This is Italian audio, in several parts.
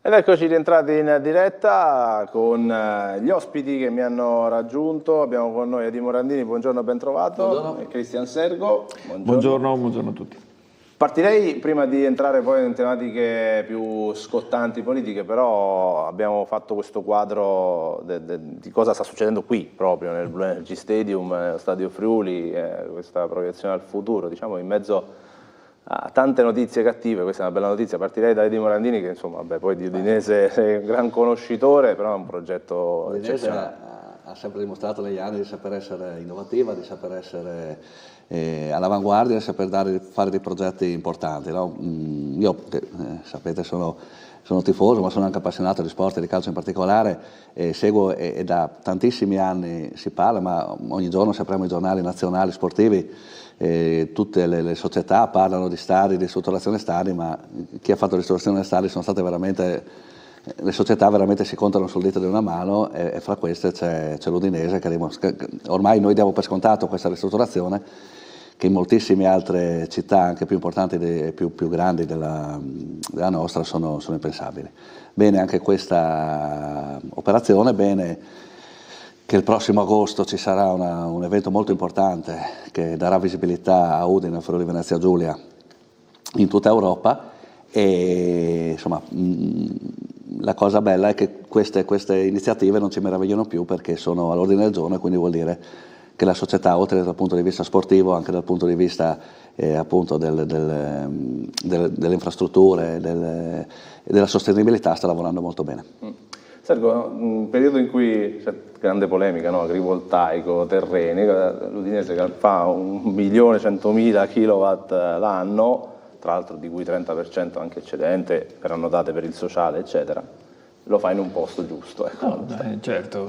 Ed eccoci rientrati in diretta con gli ospiti che mi hanno raggiunto. Abbiamo con noi Eddie Morandini, buongiorno, ben trovato. Buongiorno. E Cristian Sergo, buongiorno a tutti. Partirei, prima di entrare poi in tematiche più scottanti politiche, però abbiamo fatto questo quadro di cosa sta succedendo qui, proprio nel Blue Energy Stadium, nello Stadio Friuli, questa proiezione al futuro, diciamo in mezzo a tante notizie cattive. Questa è una bella notizia. Partirei da Eddie Morandini, che insomma, vabbè, poi di Udinese sei un gran conoscitore, però è un progetto eccezionale. Ha sempre dimostrato negli anni di saper essere innovativa, di saper essere all'avanguardia, di saper fare dei progetti importanti, no? Io, sapete, sono tifoso, ma sono anche appassionato di sport e di calcio in particolare, seguo e da tantissimi anni si parla, ma ogni giorno se apriamo i giornali nazionali sportivi, tutte le società parlano di stadi, di ristrutturazione stadi, ma chi ha fatto ristrutturazione stadi sono state veramente, le società veramente si contano sul dito di una mano, e fra queste c'è l'Udinese, che ormai noi diamo per scontato questa ristrutturazione, che in moltissime altre città, anche più importanti e più grandi della nostra, sono impensabili. Bene anche questa operazione, bene che il prossimo agosto ci sarà un evento molto importante che darà visibilità a Udine, Friuli Venezia Giulia, in tutta Europa, e insomma la cosa bella è che queste iniziative non ci meravigliano più, perché sono all'ordine del giorno, e quindi vuol dire che la società, oltre dal punto di vista sportivo, anche dal punto di vista appunto delle infrastrutture e della sostenibilità, sta lavorando molto bene. Sergo, un periodo in cui c'è grande polemica, no? Agrivoltaico, terreni, l'Udinese fa 1.100.000 kilowatt l'anno, tra l'altro di cui 30% anche eccedente, per annodate per il sociale, eccetera. Lo fa in un posto giusto. Ecco. No, certo,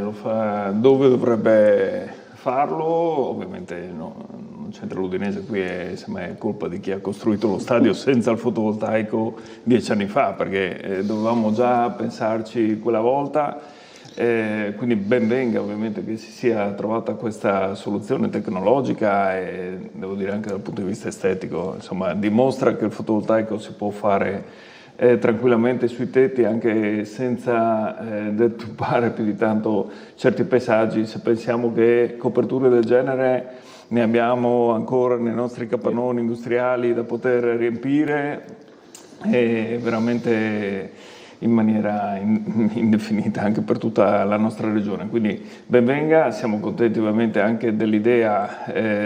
lo fa dove dovrebbe farlo. Ovviamente non c'entra l'Udinese, qui è colpa di chi ha costruito lo stadio senza il fotovoltaico 10 anni fa, perché dovevamo già pensarci quella volta, quindi ben venga ovviamente che si sia trovata questa soluzione tecnologica, e devo dire anche dal punto di vista estetico, insomma, dimostra che il fotovoltaico si può fare tranquillamente sui tetti, anche senza deturpare più di tanto certi paesaggi. Se pensiamo che coperture del genere ne abbiamo ancora nei nostri capannoni industriali da poter riempire, veramente in maniera indefinita anche per tutta la nostra regione. Quindi ben venga, siamo contenti ovviamente anche dell'idea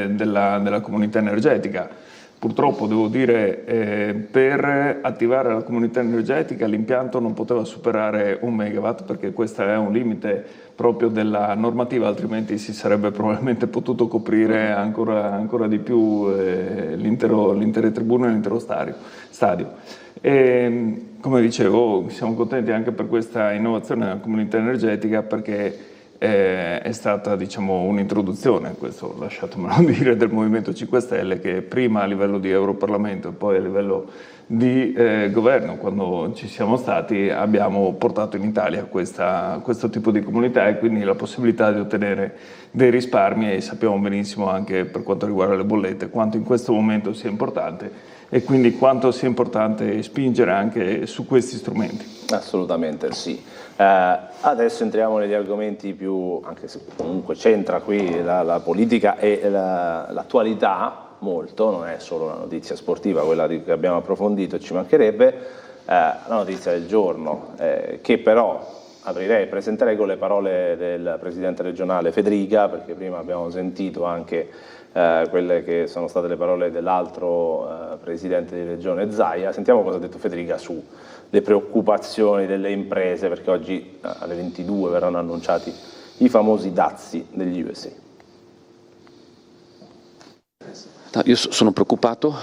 della comunità energetica. Purtroppo devo dire, per attivare la comunità energetica l'impianto non poteva superare 1 megawatt, perché questo è un limite proprio della normativa, altrimenti si sarebbe probabilmente potuto coprire ancora di più l'intera tribuna e l'intero stadio. E, come dicevo, siamo contenti anche per questa innovazione della comunità energetica, perché è stata, diciamo, un'introduzione, questo lasciatemelo dire, del Movimento 5 Stelle, che prima a livello di Europarlamento e poi a livello di governo, quando ci siamo stati, abbiamo portato in Italia questo tipo di comunità, e quindi la possibilità di ottenere dei risparmi, e sappiamo benissimo anche per quanto riguarda le bollette quanto in questo momento sia importante, e quindi quanto sia importante spingere anche su questi strumenti. Assolutamente sì. Adesso entriamo negli argomenti più, anche se comunque c'entra qui la politica e l'attualità molto, non è solo una notizia sportiva quella che abbiamo approfondito, e ci mancherebbe, la notizia del giorno, che però presenterei con le parole del presidente regionale Federica, perché prima abbiamo sentito anche quelle che sono state le parole dell'altro presidente di regione Zaia. Sentiamo cosa ha detto Federica sulle preoccupazioni delle imprese, perché oggi alle 22 verranno annunciati i famosi dazi degli USA. No, io sono preoccupato,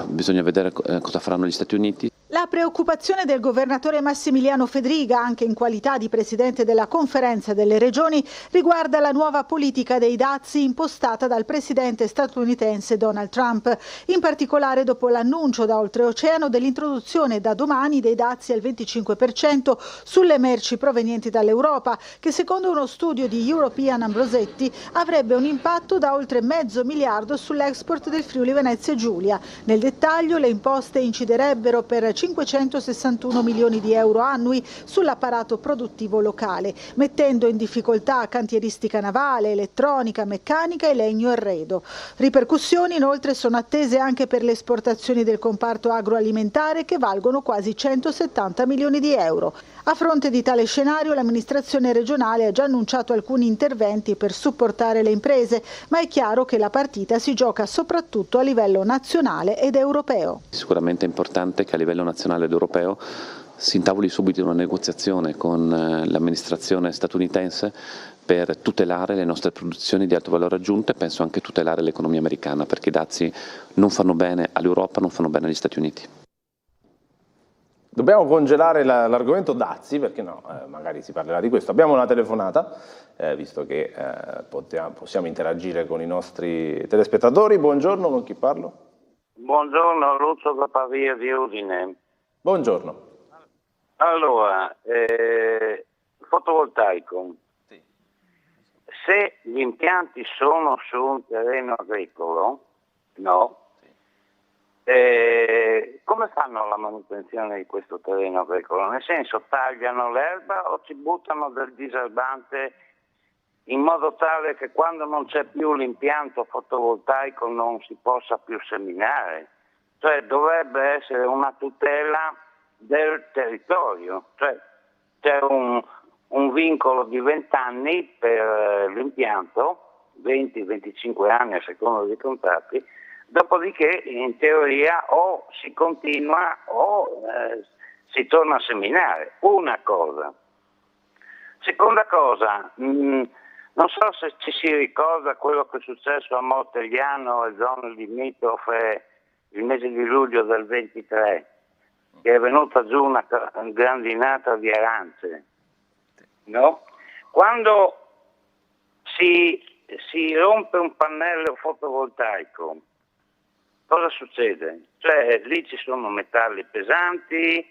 bisogna vedere cosa faranno gli Stati Uniti. La preoccupazione del governatore Massimiliano Fedriga, anche in qualità di presidente della Conferenza delle Regioni, riguarda la nuova politica dei dazi impostata dal presidente statunitense Donald Trump, in particolare dopo l'annuncio da oltreoceano dell'introduzione da domani dei dazi al 25% sulle merci provenienti dall'Europa, che secondo uno studio di European Ambrosetti avrebbe un impatto da oltre $500 miliardi sull'export del Friuli Venezia Giulia. Nel dettaglio, le imposte inciderebbero per 561 milioni di euro annui sull'apparato produttivo locale, mettendo in difficoltà cantieristica navale, elettronica, meccanica e legno e arredo. Ripercussioni inoltre sono attese anche per le esportazioni del comparto agroalimentare, che valgono quasi 170 milioni di euro. A fronte di tale scenario, l'amministrazione regionale ha già annunciato alcuni interventi per supportare le imprese, ma è chiaro che la partita si gioca soprattutto a livello nazionale ed europeo. Sicuramente è importante che a livello nazionale ed europeo si intavoli subito una negoziazione con l'amministrazione statunitense per tutelare le nostre produzioni di alto valore aggiunto e penso anche tutelare l'economia americana, perché i dazi non fanno bene all'Europa, non fanno bene agli Stati Uniti. Dobbiamo congelare l'argomento dazi, perché no, magari si parlerà di questo. Abbiamo una telefonata, visto che possiamo interagire con i nostri telespettatori. Buongiorno, con chi parlo? Buongiorno, Lucio da Pavia di Udine. Buongiorno. Allora, fotovoltaico. Sì. Se gli impianti sono su un terreno agricolo, no? Come fanno la manutenzione di questo terreno agricolo? Nel senso, tagliano l'erba o ci buttano del diserbante in modo tale che quando non c'è più l'impianto fotovoltaico non si possa più seminare? Cioè dovrebbe essere una tutela del territorio, cioè c'è un vincolo di 20 anni per l'impianto, 20-25 anni a seconda dei contratti. Dopodiché in teoria o si continua o si torna a seminare. Una cosa. Seconda cosa, non so se ci si ricorda quello che è successo a Mortegliano e zone limitrofe il mese di luglio del 23, che è venuta giù una grandinata di arance. No? Quando si rompe un pannello fotovoltaico, cosa succede? Cioè lì ci sono metalli pesanti,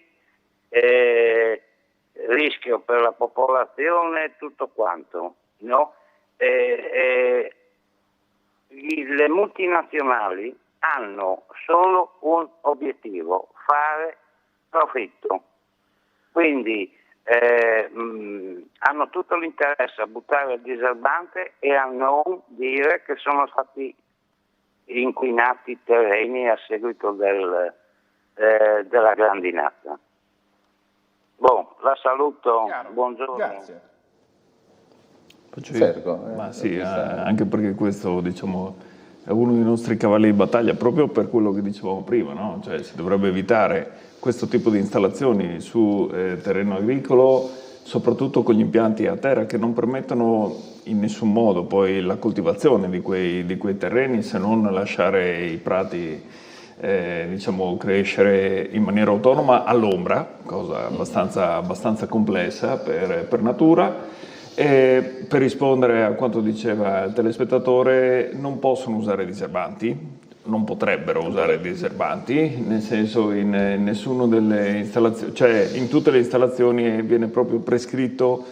rischio per la popolazione, tutto quanto, no? Le multinazionali hanno solo un obiettivo: fare profitto. Quindi hanno tutto l'interesse a buttare il diserbante e a non dire che sono stati inquinati i terreni a seguito della grandinata. La saluto, Chiaro. buongiorno. Grazie. Ma sì, anche perché questo, diciamo, è uno dei nostri cavalli di battaglia, proprio per quello che dicevamo prima, no? Cioè si dovrebbe evitare questo tipo di installazioni su terreno agricolo, soprattutto con gli impianti a terra che non permettono in nessun modo poi la coltivazione di quei terreni, se non lasciare i prati diciamo crescere in maniera autonoma all'ombra, cosa abbastanza complessa per natura. E per rispondere a quanto diceva il telespettatore, non possono usare diserbanti, non potrebbero usare diserbanti, nel senso in nessuna delle installazioni, cioè in tutte le installazioni viene proprio prescritto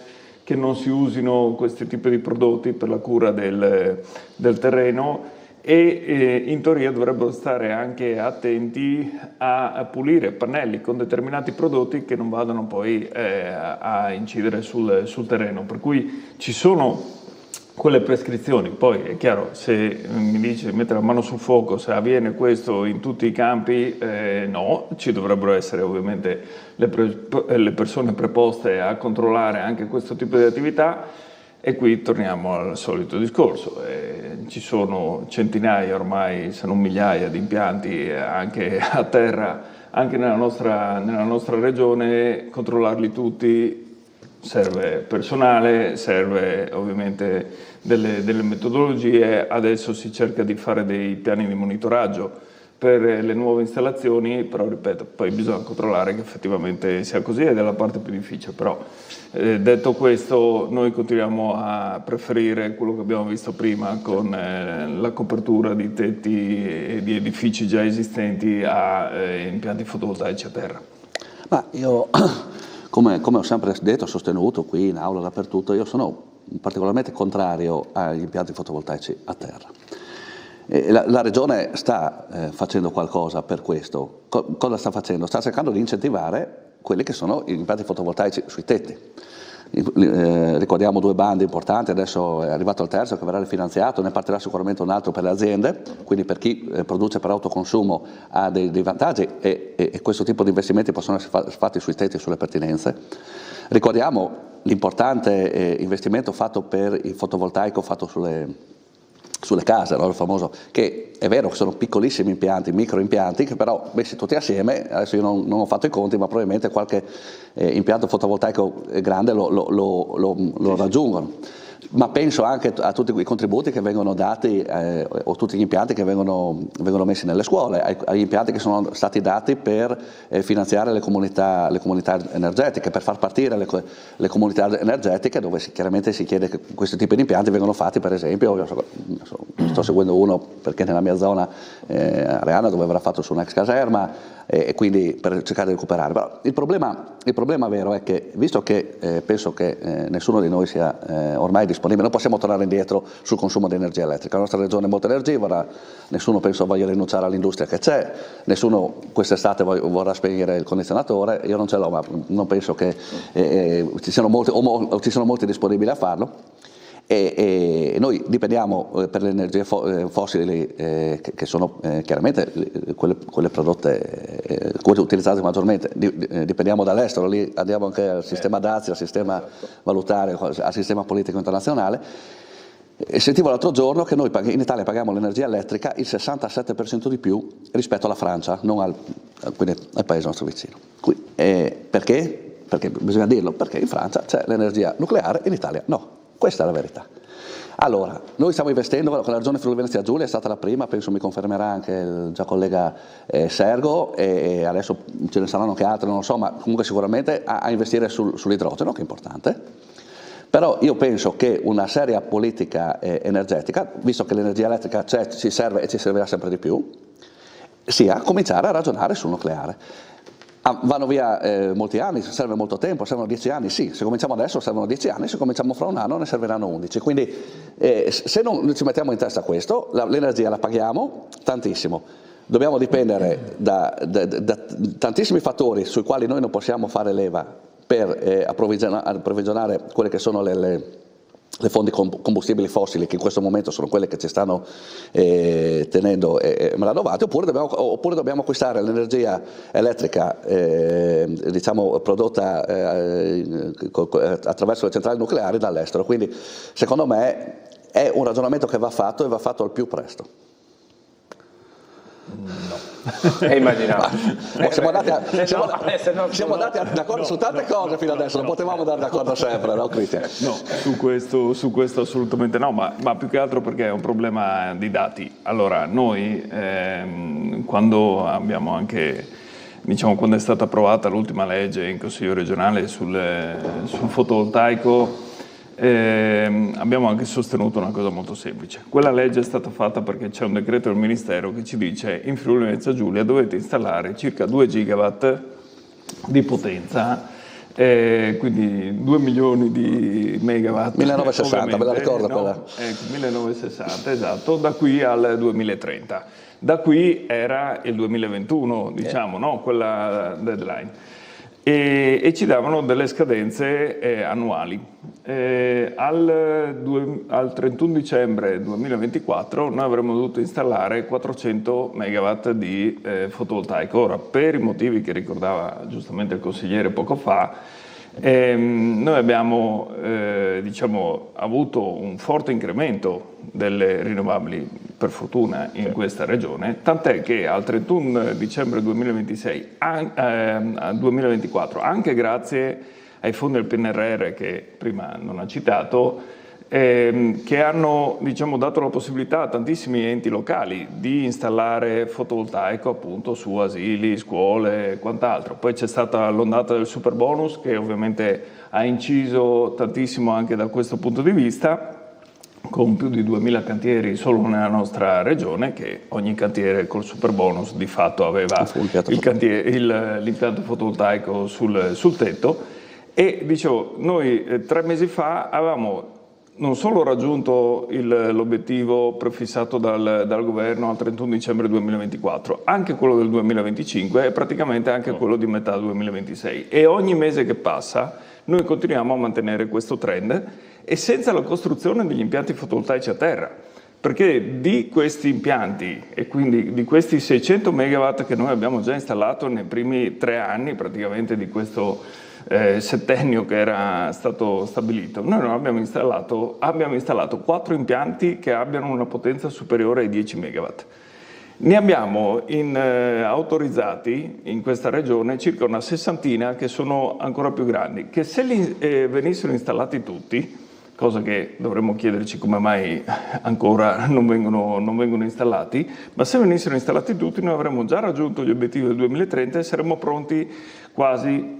che non si usino questi tipi di prodotti per la cura del terreno e in teoria dovrebbero stare anche attenti a pulire pannelli con determinati prodotti che non vadano poi a incidere sul terreno, per cui ci sono quelle prescrizioni. Poi è chiaro, se mi dice mettere la mano sul fuoco, se avviene questo in tutti i campi, no, ci dovrebbero essere ovviamente le persone preposte a controllare anche questo tipo di attività. E qui torniamo al solito discorso, ci sono centinaia ormai, se non migliaia di impianti anche a terra, anche nella nostra regione. Controllarli tutti serve personale, serve ovviamente delle metodologie. Adesso si cerca di fare dei piani di monitoraggio per le nuove installazioni, però ripeto, poi bisogna controllare che effettivamente sia così, ed è la parte più difficile. Però detto questo, noi continuiamo a preferire quello che abbiamo visto prima con la copertura di tetti e di edifici già esistenti a impianti fotovoltaici a terra. Ma io, come ho sempre detto, sostenuto qui in aula, dappertutto, io sono particolarmente contrario agli impianti fotovoltaici a terra. La Regione sta facendo qualcosa per questo. Cosa sta facendo? Sta cercando di incentivare quelli che sono gli impianti fotovoltaici sui tetti. Ricordiamo 2 bandi importanti, adesso è arrivato il terzo che verrà rifinanziato, ne partirà sicuramente un altro per le aziende, quindi per chi produce per autoconsumo ha dei vantaggi e questo tipo di investimenti possono essere fatti sui tetti e sulle pertinenze. Ricordiamo l'importante investimento fatto per il fotovoltaico fatto sulle case, no? Il famoso, che è vero che sono piccolissimi impianti, micro impianti, che però messi tutti assieme, adesso io non ho fatto i conti, ma probabilmente qualche impianto fotovoltaico grande lo raggiungono. Ma penso anche a tutti i contributi che vengono dati o tutti gli impianti che vengono messi nelle scuole, agli impianti che sono stati dati per finanziare le comunità energetiche, per far partire le comunità energetiche, dove chiaramente si chiede che questi tipi di impianti vengano fatti, per esempio, sto seguendo uno perché nella mia zona Areana, dove verrà fatto su un'ex caserma, e quindi per cercare di recuperare. Però il problema vero è che, visto che penso che nessuno di noi sia ormai disponibile, non possiamo tornare indietro sul consumo di energia elettrica. La nostra regione è molto energivora, nessuno penso voglia rinunciare all'industria che c'è, nessuno quest'estate vorrà spegnere il condizionatore, io non ce l'ho, ma non penso che ci siano molti disponibili a farlo. E noi dipendiamo per le energie fossili che sono chiaramente quelle prodotte, quelle utilizzate maggiormente, dipendiamo dall'estero, lì andiamo anche al sistema dazi, al sistema valutario, al sistema politico internazionale. E sentivo l'altro giorno che noi in Italia paghiamo l'energia elettrica il 67% di più rispetto alla Francia, non quindi al paese nostro vicino. Perché? Perché bisogna dirlo, perché in Francia c'è l'energia nucleare, in Italia no. Questa è la verità. Allora, noi stiamo investendo, con la regione Friuli Venezia Giulia è stata la prima, penso mi confermerà anche il già collega Sergo, e adesso ce ne saranno anche altre, non lo so, ma comunque sicuramente a investire sull'idrogeno, che è importante. Però io penso che una seria politica energetica, visto che l'energia elettrica ci serve e ci servirà sempre di più, sia cominciare a ragionare sul nucleare. Vanno via molti anni, serve molto tempo, servono 10 anni, sì, se cominciamo adesso servono 10 anni, se cominciamo fra un anno ne serviranno 11, quindi se non ci mettiamo in testa questo, l'energia la paghiamo tantissimo, dobbiamo dipendere da tantissimi fattori sui quali noi non possiamo fare leva per approvvigionare quelle che sono le fonti combustibili fossili, che in questo momento sono quelle che ci stanno tenendo maladovate, oppure dobbiamo acquistare l'energia elettrica diciamo prodotta attraverso le centrali nucleari dall'estero. Quindi secondo me è un ragionamento che va fatto e va fatto al più presto. No, immaginavo. Siamo andati d'accordo su tante cose fino adesso, non potevamo andare d'accordo sempre, no Cristian? No, su questo assolutamente no, ma più che altro perché è un problema di dati. Allora, noi quando abbiamo anche, diciamo, quando è stata approvata l'ultima legge in Consiglio regionale sul fotovoltaico, abbiamo anche sostenuto una cosa molto semplice. Quella legge è stata fatta perché c'è un decreto del Ministero che ci dice: in Friuli Venezia Giulia dovete installare circa 2 gigawatt di potenza, quindi 2 milioni di megawatt. 1960, me la ricordo quella. 1960, esatto, da qui al 2030. Da qui era il 2021, diciamo, no? Quella deadline. E ci davano delle scadenze annuali. Al 31 dicembre 2024 noi avremmo dovuto installare 400 megawatt di fotovoltaico. Ora, per i motivi che ricordava giustamente il consigliere poco fa, noi abbiamo diciamo, avuto un forte incremento delle rinnovabili, per fortuna, in questa regione, tant'è che al 31 dicembre 2024, anche grazie ai fondi del PNRR che prima non ha citato, che hanno, diciamo, dato la possibilità a tantissimi enti locali di installare fotovoltaico appunto su asili, scuole e quant'altro. Poi c'è stata l'ondata del superbonus che ovviamente ha inciso tantissimo anche da questo punto di vista, con più di 2000 cantieri solo nella nostra regione, che ogni cantiere col superbonus di fatto aveva l'impianto fotovoltaico sul tetto. E dicevo, noi 3 mesi fa avevamo non solo raggiunto l'obiettivo prefissato dal governo al 31 dicembre 2024, anche quello del 2025 e praticamente anche quello di metà 2026. E ogni mese che passa noi continuiamo a mantenere questo trend e senza la costruzione degli impianti fotovoltaici a terra. Perché di questi impianti e quindi di questi 600 megawatt che noi abbiamo già installato nei primi 3 anni praticamente di questo settennio che era stato stabilito, noi non abbiamo installato 4 impianti che abbiano una potenza superiore ai 10 megawatt. Ne abbiamo autorizzati in questa regione circa una 60 che sono ancora più grandi, che se venissero installati tutti, cosa che dovremmo chiederci come mai ancora non vengono installati, ma se venissero installati tutti noi avremmo già raggiunto gli obiettivi del 2030 e saremmo pronti quasi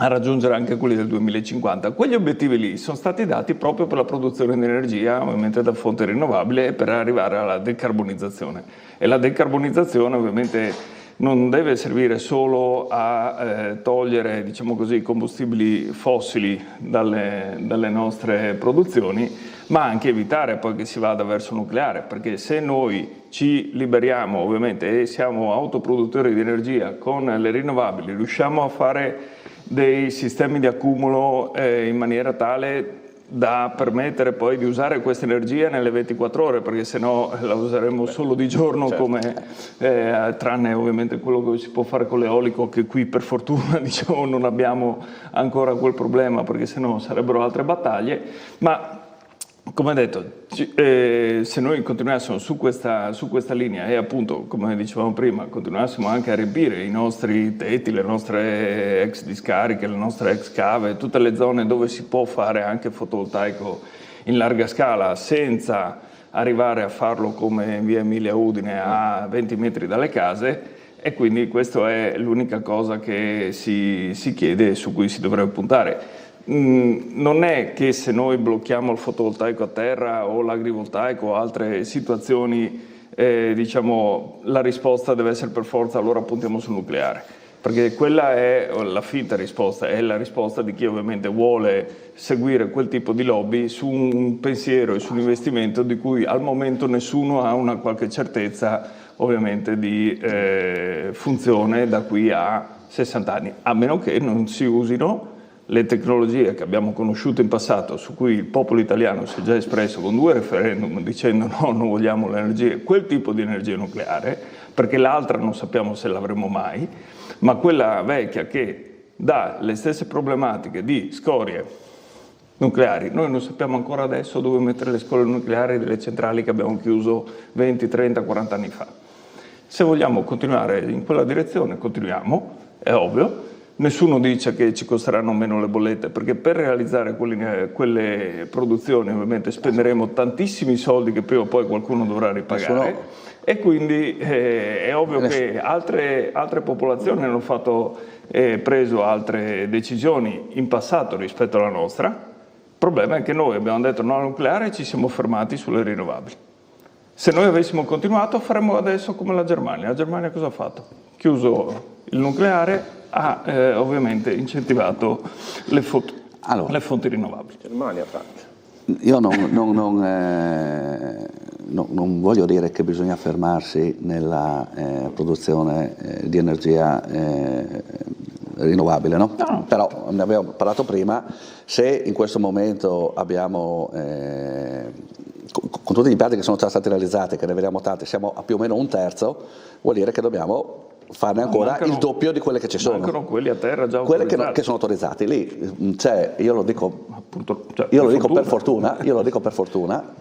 a raggiungere anche quelli del 2050. Quegli obiettivi lì sono stati dati proprio per la produzione di energia, ovviamente da fonte rinnovabile, e per arrivare alla decarbonizzazione. E la decarbonizzazione ovviamente non deve servire solo a togliere, diciamo così, i combustibili fossili dalle nostre produzioni, ma anche evitare poi che si vada verso nucleare, perché se noi ci liberiamo ovviamente e siamo autoproduttori di energia con le rinnovabili, riusciamo a fare dei sistemi di accumulo in maniera tale da permettere poi di usare questa energia nelle 24 ore, perché sennò la useremo solo di giorno, certo. Come tranne ovviamente quello che si può fare con l'eolico, che qui per fortuna diciamo non abbiamo ancora quel problema, perché sennò sarebbero altre battaglie, ma come detto, se noi continuassimo su questa linea e appunto, come dicevamo prima, continuassimo anche a riempire i nostri tetti, le nostre ex discariche, le nostre ex cave, tutte le zone dove si può fare anche fotovoltaico in larga scala senza arrivare a farlo come in via Emilia Udine a 20 metri dalle case, e quindi questa è l'unica cosa che si chiede e su cui si dovrebbe puntare. Non è che se noi blocchiamo il fotovoltaico a terra o l'agrivoltaico o altre situazioni, diciamo, la risposta deve essere per forza allora puntiamo sul nucleare, perché quella è la finta risposta, è la risposta di chi ovviamente vuole seguire quel tipo di lobby su un pensiero e su un investimento di cui al momento nessuno ha una qualche certezza ovviamente di funzione da qui a 60 anni, a meno che non si usino le tecnologie che abbiamo conosciuto in passato, su cui il popolo italiano si è già espresso con 2 referendum dicendo no, non vogliamo l'energia, quel tipo di energia nucleare, perché l'altra non sappiamo se l'avremo mai, ma quella vecchia che dà le stesse problematiche di scorie nucleari. Noi non sappiamo ancora adesso dove mettere le scorie nucleari delle centrali che abbiamo chiuso 20, 30, 40 anni fa. Se vogliamo continuare in quella direzione, continuiamo, è ovvio. Nessuno dice che ci costeranno meno le bollette, perché per realizzare quelle produzioni ovviamente spenderemo tantissimi soldi che prima o poi qualcuno dovrà ripagare, e quindi è ovvio che altre popolazioni hanno preso altre decisioni in passato rispetto alla nostra. Il problema è che noi abbiamo detto no al nucleare e ci siamo fermati sulle rinnovabili. Se noi avessimo continuato faremmo adesso come la Germania. La Germania cosa ha fatto? Chiuso il nucleare, ha ovviamente incentivato le fonti rinnovabili. Germania, Francia. Io non voglio dire che bisogna fermarsi nella produzione di energia rinnovabile, no? No. Però ne abbiamo parlato prima, se in questo momento abbiamo con tutti gli impianti che sono già stati realizzati, che ne vediamo tanti, siamo a più o meno 1/3, vuol dire che dobbiamo farne ancora il doppio di quelle che ci sono. Mancano quelli a terra già quelle autorizzati. che sono autorizzati. Lì c'è, io lo dico per fortuna,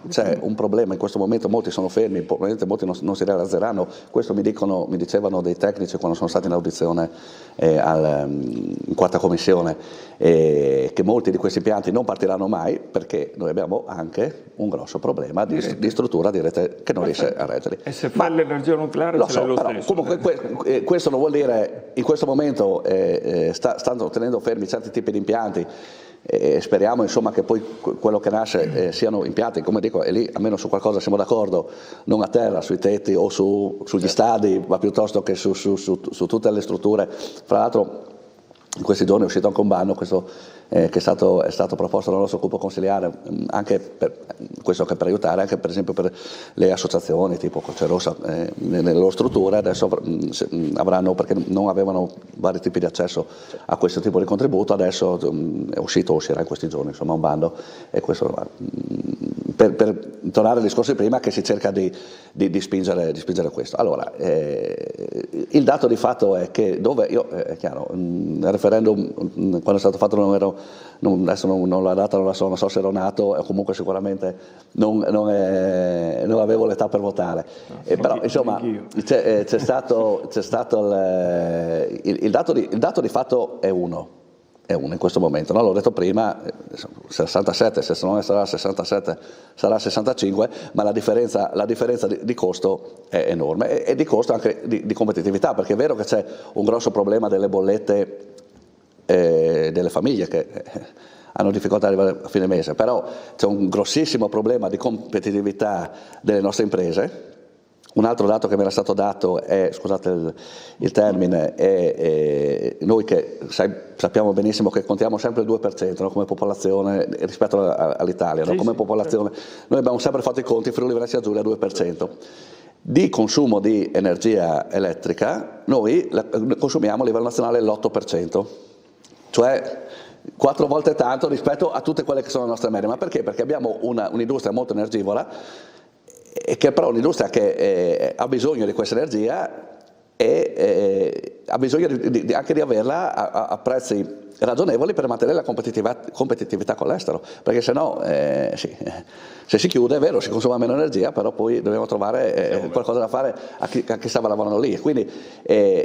c'è un problema in questo momento, molti sono fermi, probabilmente molti non si realizzeranno, questo mi dicevano dei tecnici quando sono stati in audizione in quarta commissione, che molti di questi impianti non partiranno mai perché noi abbiamo anche un grosso problema di struttura di rete che non riesce a reggere. E se fa l'energia nucleare lo ce so, l'è lo però, stesso. Comunque questo non vuol dire in questo momento stanno tenendo fermi certi tipi di impianti. Speriamo insomma che poi quello che nasce siano impianti, come dico, e lì almeno su qualcosa siamo d'accordo, non a terra, sui tetti o sugli stadi, ma piuttosto che su tutte le strutture. Fra l'altro in questi giorni è uscito anche un bando, questo, che è stato proposto dal nostro gruppo consigliare, questo anche per aiutare, anche per esempio per le associazioni tipo Croce Rossa nelle loro strutture, adesso avranno, perché non avevano vari tipi di accesso a questo tipo di contributo, adesso uscirà in questi giorni, insomma, un bando, e questo per tornare al discorso di prima, che si cerca di spingere questo. Allora, il dato di fatto è che è chiaro, il referendum quando è stato fatto adesso non la data non so se ero nato, o comunque sicuramente non avevo l'età per votare, però insomma c'è stato il dato di fatto è uno in questo momento, no? L'ho detto prima, 67, se non sarà 67 sarà 65, ma la differenza di costo è enorme, e di costo anche di competitività, perché è vero che c'è un grosso problema delle bollette delle famiglie che hanno difficoltà ad arrivare a fine mese, però c'è un grossissimo problema di competitività delle nostre imprese. Un altro dato che mi era stato dato è, scusate il termine, è noi che sappiamo benissimo che contiamo sempre il 2%, no, come popolazione rispetto all'Italia, no, come popolazione. Noi abbiamo sempre fatto i conti, in Friuli Venezia Giulia 2%. Di consumo di energia elettrica noi consumiamo a livello nazionale l'8%, cioè 4 volte tanto rispetto a tutte quelle che sono le nostre medie. Ma perché? Perché abbiamo un'industria molto energivora, e che però un'industria che ha bisogno di questa energia e ha bisogno anche di averla a prezzi ragionevoli per mantenere la competitività con l'estero, perché se no se si chiude è vero, si consuma meno energia, però poi dobbiamo trovare qualcosa da fare a chi stava lavorando lì. Quindi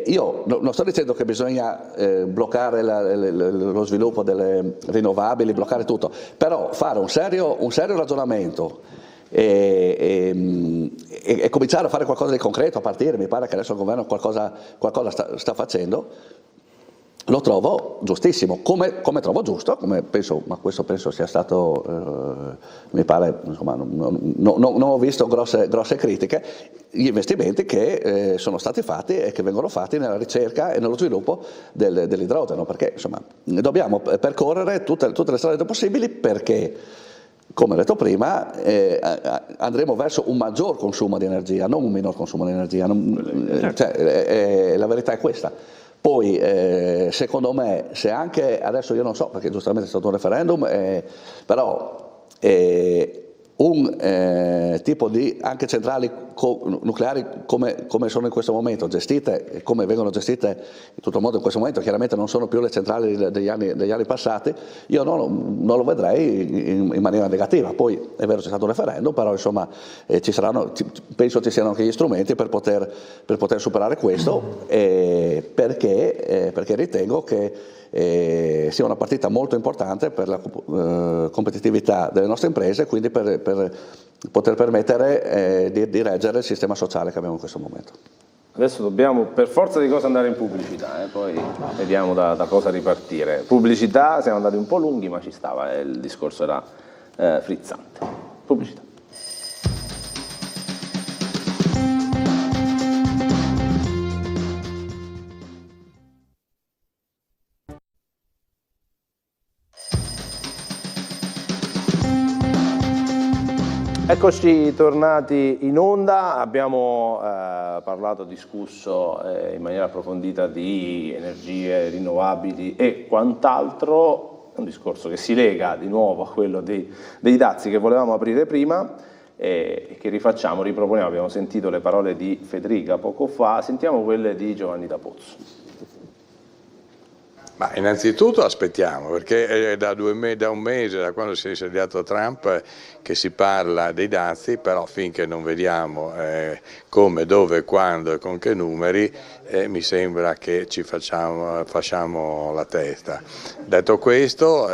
io non sto dicendo che bisogna bloccare lo sviluppo delle rinnovabili, bloccare tutto, però fare un serio ragionamento e cominciare a fare qualcosa di concreto a partire. Mi pare che adesso il governo qualcosa sta facendo, lo trovo giustissimo, come trovo giusto, ma questo penso sia stato, mi pare, insomma, non ho visto grosse critiche, gli investimenti che sono stati fatti e che vengono fatti nella ricerca e nello sviluppo dell'idrogeno, perché insomma dobbiamo percorrere tutte le strade possibili, perché come ho detto prima, andremo verso un maggior consumo di energia, non un minor consumo di energia. La verità è questa. Poi, secondo me, se anche, adesso io non so, perché giustamente è stato un referendum, però un tipo di anche centrali nucleari come sono in questo momento gestite, e come vengono gestite in tutto modo in questo momento, chiaramente non sono più le centrali degli anni passati, io non lo vedrei in maniera negativa. Poi è vero, c'è stato un referendum, però insomma penso ci siano anche gli strumenti per poter superare questo, perché ritengo che sia una partita molto importante per la competitività delle nostre imprese, quindi per poter permettere di reggere il sistema sociale che abbiamo in questo momento. Adesso dobbiamo per forza di cose andare in pubblicità, poi vediamo da cosa ripartire. Pubblicità, siamo andati un po' lunghi, ma ci stava, il discorso era frizzante. Pubblicità. Eccoci tornati in onda, abbiamo discusso in maniera approfondita di energie rinnovabili e quant'altro, un discorso che si lega di nuovo a quello dei dazi che volevamo aprire prima e che riproponiamo. Abbiamo sentito le parole di Federica poco fa, sentiamo quelle di Giovanni D'Apozzo. Ma innanzitutto aspettiamo, perché è da un mese, da quando si è insediato Trump, che si parla dei dazi, però finché non vediamo come, dove, quando e con che numeri, mi sembra che ci facciamo la testa. Detto questo,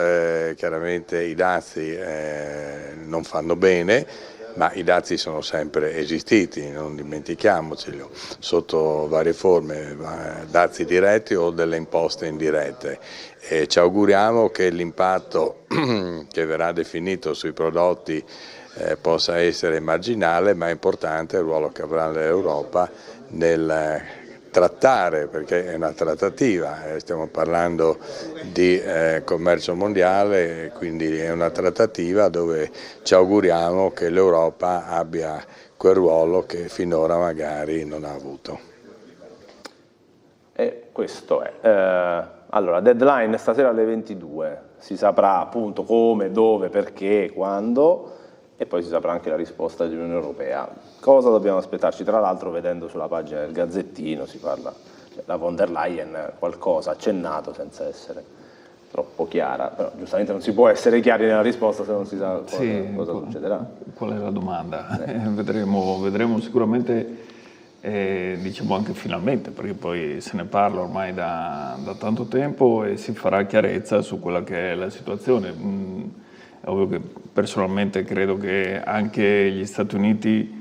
chiaramente i dazi non fanno bene, ma i dazi sono sempre esistiti, non dimentichiamocelo, sotto varie forme, dazi diretti o delle imposte indirette. E ci auguriamo che l'impatto che verrà definito sui prodotti possa essere marginale, ma è importante il ruolo che avrà l'Europa nel trattare, perché è una trattativa, stiamo parlando di commercio mondiale, quindi è una trattativa dove ci auguriamo che l'Europa abbia quel ruolo che finora magari non ha avuto. E questo è. Allora, deadline stasera alle 22, si saprà appunto come, dove, perché, quando, e poi si saprà anche la risposta dell'Unione Europea. Cosa dobbiamo aspettarci? Tra l'altro, vedendo sulla pagina del Gazzettino si parla, la von der Leyen qualcosa accennato senza essere troppo chiara, però giustamente non si può essere chiari nella risposta se non si sa cosa succederà. Qual è la domanda? Vedremo sicuramente, diciamo anche finalmente, perché poi se ne parla ormai da tanto tempo e si farà chiarezza su quella che è la situazione. È ovvio che personalmente credo che anche gli Stati Uniti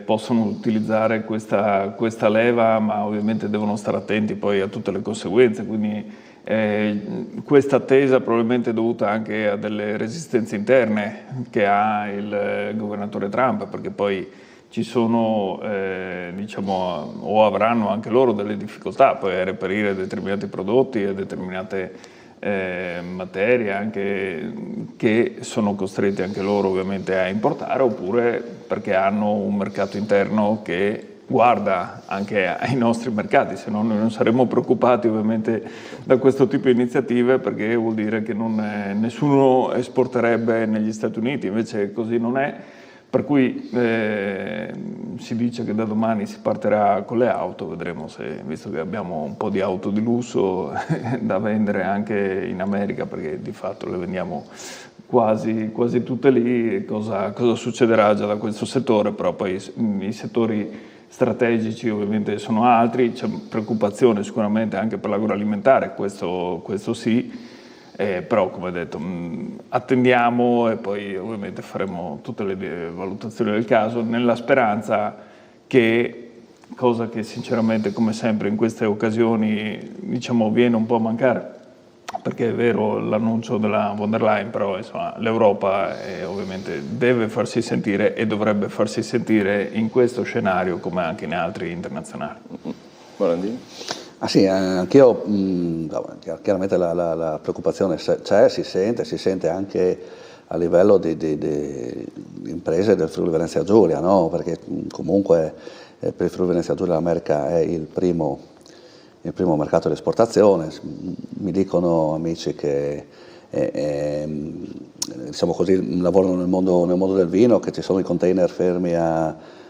possono utilizzare questa leva, ma ovviamente devono stare attenti poi a tutte le conseguenze, quindi questa attesa probabilmente è dovuta anche a delle resistenze interne che ha il governatore Trump, perché poi ci sono, diciamo, o avranno anche loro delle difficoltà poi a reperire determinati prodotti e determinate materie anche che sono costretti anche loro ovviamente a importare, oppure perché hanno un mercato interno che guarda anche ai nostri mercati, se no noi non saremmo preoccupati ovviamente da questo tipo di iniziative, perché vuol dire che nessuno esporterebbe negli Stati Uniti, invece così non è. Per cui si dice che da domani si partirà con le auto, vedremo se, visto che abbiamo un po' di auto di lusso da vendere anche in America, perché di fatto le vendiamo quasi tutte lì, cosa succederà già da questo settore, però poi i settori strategici ovviamente sono altri, c'è preoccupazione sicuramente anche per l'agroalimentare, questo sì. Però come detto attendiamo e poi ovviamente faremo tutte le valutazioni del caso nella speranza che, cosa che sinceramente come sempre in queste occasioni diciamo viene un po' a mancare, perché è vero l'annuncio della von der Leyen, però insomma, l'Europa ovviamente deve farsi sentire e dovrebbe farsi sentire in questo scenario come anche in altri internazionali. Morandini? Ah sì, anch'io, chiaramente la preoccupazione c'è, si sente anche a livello di imprese del Friuli Venezia Giulia, no? Perché comunque per il Friuli Venezia Giulia l'America è il primo mercato di esportazione. Mi dicono amici che diciamo così, lavorano nel mondo del vino, che ci sono i container fermi a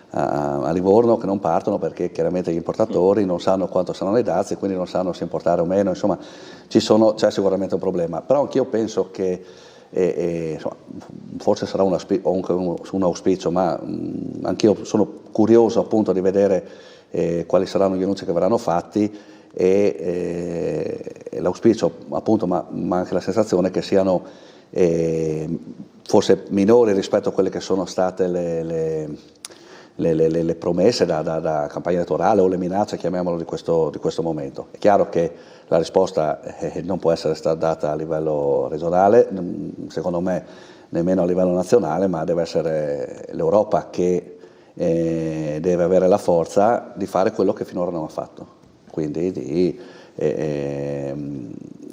Livorno che non partono perché chiaramente gli importatori non sanno quanto saranno i dazi, quindi non sanno se importare o meno, insomma c'è sicuramente un problema, però anch'io penso che insomma, forse sarà un auspicio, ma anch'io sono curioso appunto di vedere quali saranno gli annunci che verranno fatti e l'auspicio appunto, ma anche la sensazione che siano forse minori rispetto a quelle che sono state le promesse da campagna elettorale o le minacce, chiamiamolo, di questo momento. È chiaro che la risposta non può essere stata data a livello regionale, secondo me nemmeno a livello nazionale, ma deve essere l'Europa che deve avere la forza di fare quello che finora non ha fatto, quindi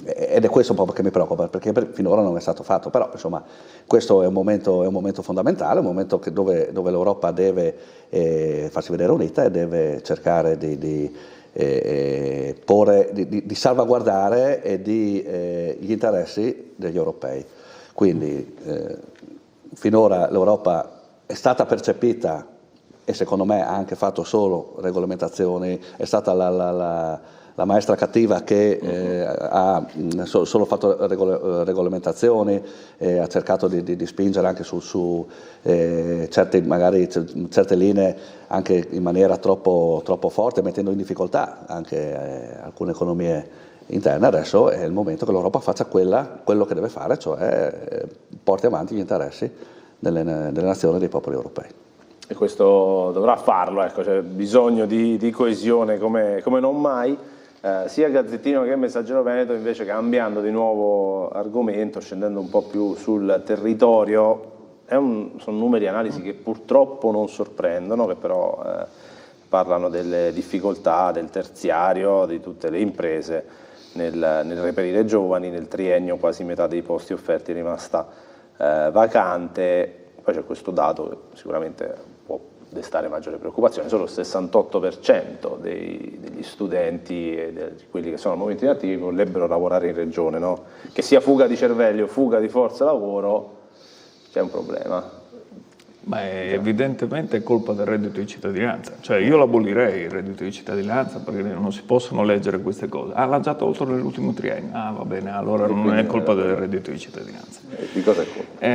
ed è questo un po' che mi preoccupa, perché finora non è stato fatto, però insomma questo è un momento fondamentale, un momento dove l'Europa deve farsi vedere unita e deve cercare di salvaguardare gli interessi degli europei. Quindi finora l'Europa è stata percepita, e secondo me ha anche fatto solo regolamentazioni, è stata la maestra cattiva che ha solo fatto regolamentazioni, ha cercato di spingere anche su certe linee anche in maniera troppo forte, mettendo in difficoltà anche alcune economie interne. Adesso è il momento che l'Europa faccia quello che deve fare, cioè porti avanti gli interessi delle nazioni e dei popoli europei. E questo dovrà farlo, ecco, c'è bisogno di coesione come non mai. Sia Gazzettino che Messaggero Veneto invece, cambiando di nuovo argomento, scendendo un po' più sul territorio, sono numeri e analisi che purtroppo non sorprendono, che però parlano delle difficoltà del terziario, di tutte le imprese nel reperire giovani. Nel triennio quasi metà dei posti offerti è rimasta vacante. Poi c'è questo dato che sicuramente può destare maggiore preoccupazione: solo il 68% degli studenti e di quelli che sono al momento inattivi vorrebbero lavorare in regione, no? Che sia fuga di cervelli o fuga di forza lavoro, c'è un problema. Ma evidentemente è colpa del reddito di cittadinanza, cioè io l'abolirei il reddito di cittadinanza, perché non si possono leggere queste cose. L'ha già tolto nell'ultimo triennio, va bene, allora non è colpa del reddito di cittadinanza. Di cosa è colpa?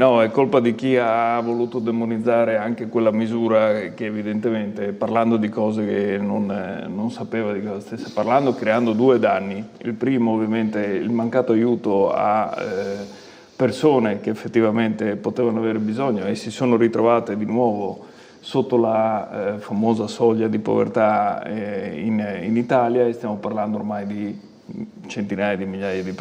No, è colpa di chi ha voluto demonizzare anche quella misura che evidentemente, parlando di cose che non sapeva di cosa stesse parlando, creando due danni. Il primo ovviamente il mancato aiuto a persone che effettivamente potevano avere bisogno e si sono ritrovate di nuovo sotto la famosa soglia di povertà in Italia, e stiamo parlando ormai di centinaia di migliaia di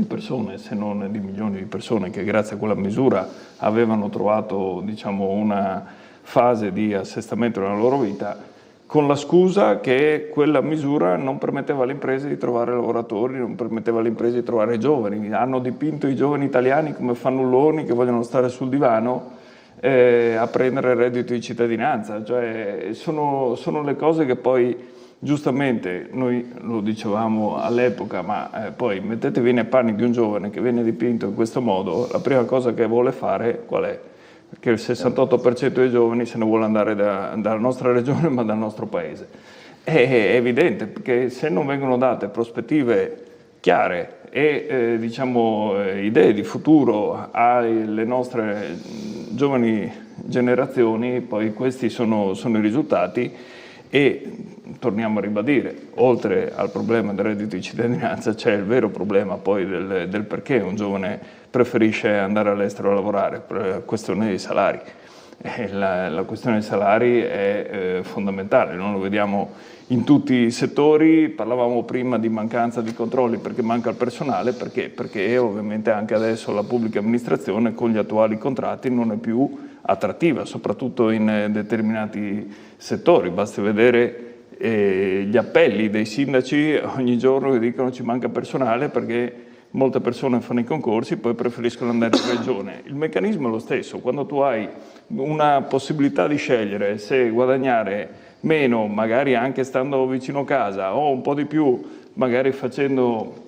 persone, se non di milioni di persone, che grazie a quella misura avevano trovato, diciamo, una fase di assestamento nella loro vita, con la scusa che quella misura non permetteva alle imprese di trovare lavoratori, non permetteva alle imprese di trovare giovani. Hanno dipinto i giovani italiani come fannulloni che vogliono stare sul divano a prendere il reddito di cittadinanza. Cioè, sono le cose che poi, giustamente, noi lo dicevamo all'epoca, ma poi mettetevi nei panni di un giovane che viene dipinto in questo modo, la prima cosa che vuole fare qual è? Che il 68% dei giovani se ne vuole andare dalla nostra regione, ma dal nostro paese. È evidente, perché se non vengono date prospettive chiare e idee di futuro alle nostre giovani generazioni, poi questi sono i risultati. E torniamo a ribadire, oltre al problema del reddito di cittadinanza, c'è il vero problema poi del perché un giovane preferisce andare all'estero a lavorare, la questione dei salari. La questione dei salari è fondamentale, noi lo vediamo in tutti i settori. Parlavamo prima di mancanza di controlli perché manca il personale, perché ovviamente anche adesso la pubblica amministrazione con gli attuali contratti non è più attrattiva, soprattutto in determinati settori. Basti vedere gli appelli dei sindaci ogni giorno che dicono ci manca personale perché molte persone fanno i concorsi, poi preferiscono andare in regione. Il meccanismo è lo stesso: quando tu hai una possibilità di scegliere se guadagnare meno, magari anche stando vicino casa, o un po' di più, magari facendo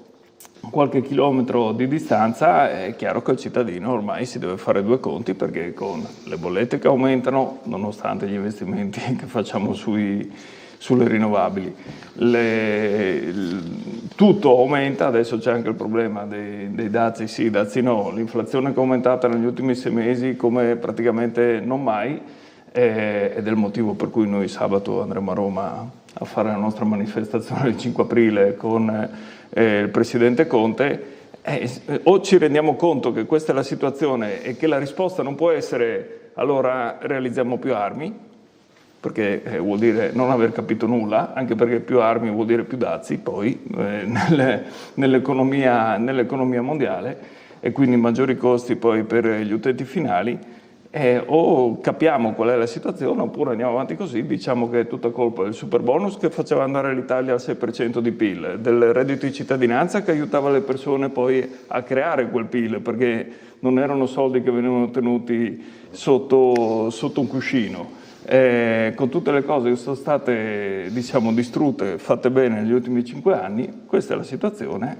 qualche chilometro di distanza, è chiaro che il cittadino ormai si deve fare due conti, perché con le bollette che aumentano, nonostante gli investimenti che facciamo sulle rinnovabili, tutto aumenta. Adesso c'è anche il problema dei dazi sì, dazi no, l'inflazione che è aumentata negli ultimi 6 mesi come praticamente non mai, ed è il motivo per cui noi sabato andremo a Roma a fare la nostra manifestazione il 5 aprile con il Presidente Conte. O ci rendiamo conto che questa è la situazione e che la risposta non può essere allora realizziamo più armi, perché vuol dire non aver capito nulla, anche perché più armi vuol dire più dazi poi nell'economia mondiale, e quindi maggiori costi poi per gli utenti finali. O capiamo qual è la situazione, oppure andiamo avanti così, diciamo che è tutta colpa del super bonus che faceva andare l'Italia al 6% di PIL, del reddito di cittadinanza che aiutava le persone poi a creare quel PIL, perché non erano soldi che venivano tenuti sotto un cuscino. Con tutte le cose che sono state, diciamo, distrutte, fatte bene negli ultimi 5 anni, questa è la situazione.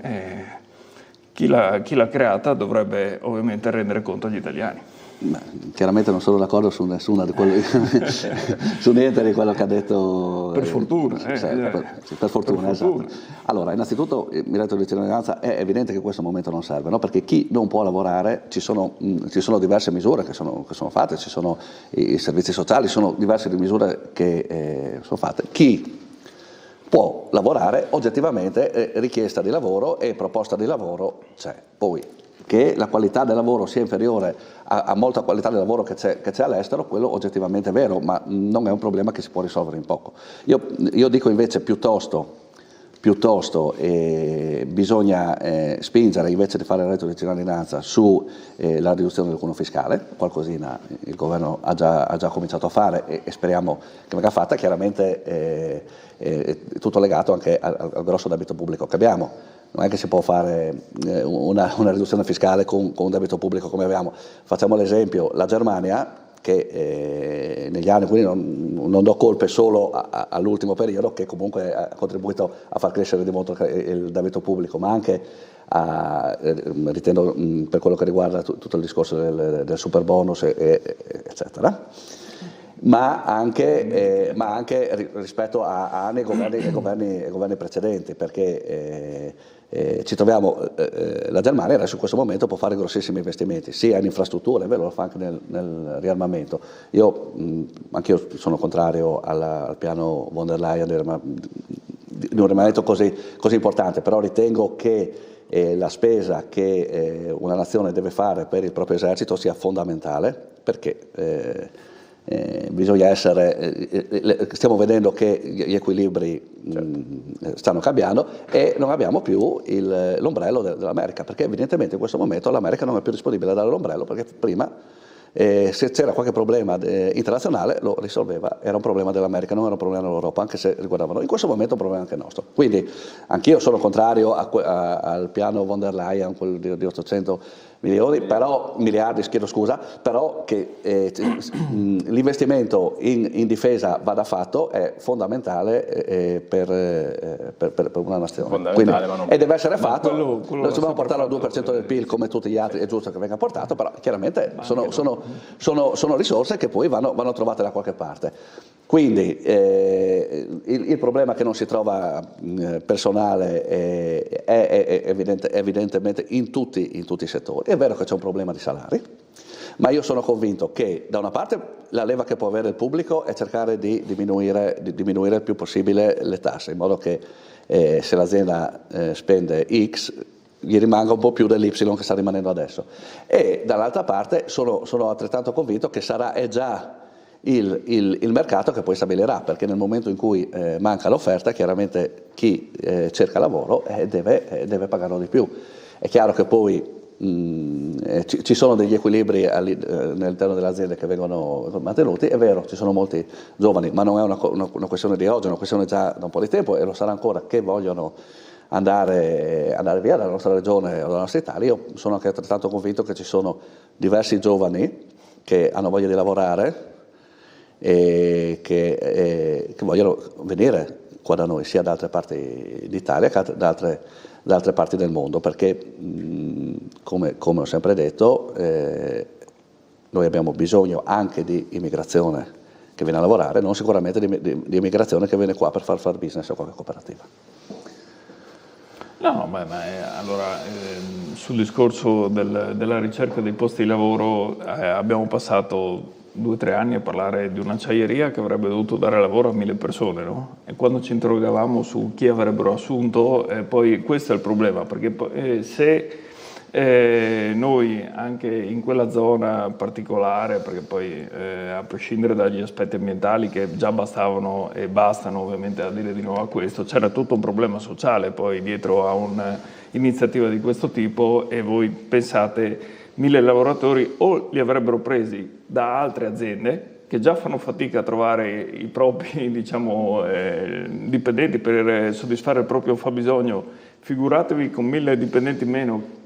Chi l'ha creata dovrebbe ovviamente rendere conto agli italiani. Beh, chiaramente non sono d'accordo su nessuna di quello, su niente di quello che ha detto. Per fortuna. Per fortuna, esatto. Allora, innanzitutto il reddito di cittadinanza è evidente che in questo momento non serve, no? Perché chi non può lavorare, ci sono diverse misure che sono fatte, ci sono i servizi sociali, ci sono diverse misure che sono fatte. Chi può lavorare, oggettivamente richiesta di lavoro e proposta di lavoro c'è. Poi che la qualità del lavoro sia inferiore a molta qualità del lavoro che c'è all'estero, quello oggettivamente è vero, ma non è un problema che si può risolvere in poco. Io dico invece piuttosto piuttosto bisogna spingere, invece di fare il reddito di cittadinanza, su la riduzione del cuneo fiscale. Qualcosina il governo ha già cominciato a fare e speriamo che venga fatta. Chiaramente è tutto legato anche al grosso debito pubblico che abbiamo. Non è che si può fare una riduzione fiscale con un debito pubblico come abbiamo. Facciamo l'esempio, la Germania, che negli anni, quindi non do colpe solo all'ultimo periodo, che comunque ha contribuito a far crescere di molto il debito pubblico, ma anche ritengo per quello che riguarda tutto il discorso del super bonus eccetera, ma anche rispetto a anni e governi precedenti, perché ci troviamo, la Germania adesso in questo momento può fare grossissimi investimenti sia in infrastrutture, è vero, lo fa anche nel riarmamento. Anch'io sono contrario al piano von der Leyen di un riarmamento così importante, però ritengo che la spesa che una nazione deve fare per il proprio esercito sia fondamentale, perché bisogna stiamo vedendo che gli equilibri stanno cambiando e non abbiamo più l'ombrello dell'America, perché evidentemente in questo momento l'America non è più disponibile a dare l'ombrello, perché prima se c'era qualche problema internazionale lo risolveva, era un problema dell'America, non era un problema dell'Europa, anche se riguardavano. In questo momento è un problema anche nostro. Quindi anch'io sono contrario al piano von der Leyen, quello di 800 miliardi, però che l'investimento in difesa vada fatto è fondamentale per una nazione. E deve essere fatto, non dobbiamo portarlo al 2% del PIL come tutti gli altri, è giusto che venga portato, però chiaramente sono risorse che poi vanno trovate da qualche parte. Quindi il problema che non si trova personale è evidentemente in tutti i settori. È vero che c'è un problema di salari, ma io sono convinto che da una parte la leva che può avere il pubblico è cercare di diminuire il più possibile le tasse, in modo che se l'azienda spende X gli rimanga un po' più dell'Y che sta rimanendo adesso. E dall'altra parte sono altrettanto convinto che è già il mercato che poi stabilirà, perché nel momento in cui manca l'offerta, chiaramente chi cerca lavoro deve pagarlo di più. È chiaro che poi ci sono degli equilibri all'interno delle aziende che vengono mantenuti, è vero, ci sono molti giovani, ma non è una questione di oggi, è una questione già da un po' di tempo, e lo sarà ancora, che vogliono andare via dalla nostra regione o dalla nostra Italia. Io sono anche altrettanto convinto che ci sono diversi giovani che hanno voglia di lavorare e che vogliono venire qua da noi, sia da altre parti d'Italia che da altre parti del mondo, perché come ho sempre detto, noi abbiamo bisogno anche di immigrazione che viene a lavorare, non sicuramente di immigrazione che viene qua per far business o qualche cooperativa. No, allora sul discorso della ricerca dei posti di lavoro abbiamo passato 2 o 3 anni a parlare di un'acciaieria che avrebbe dovuto dare lavoro a 1000 persone, no? E quando ci interrogavamo su chi avrebbero assunto, poi questo è il problema, perché se noi anche in quella zona particolare, perché poi a prescindere dagli aspetti ambientali che già bastavano e bastano ovviamente a dire di no a questo, c'era tutto un problema sociale poi dietro a un'iniziativa di questo tipo, e voi pensate 1000 lavoratori o li avrebbero presi da altre aziende che già fanno fatica a trovare i propri dipendenti per soddisfare il proprio fabbisogno, figuratevi con 1000 dipendenti meno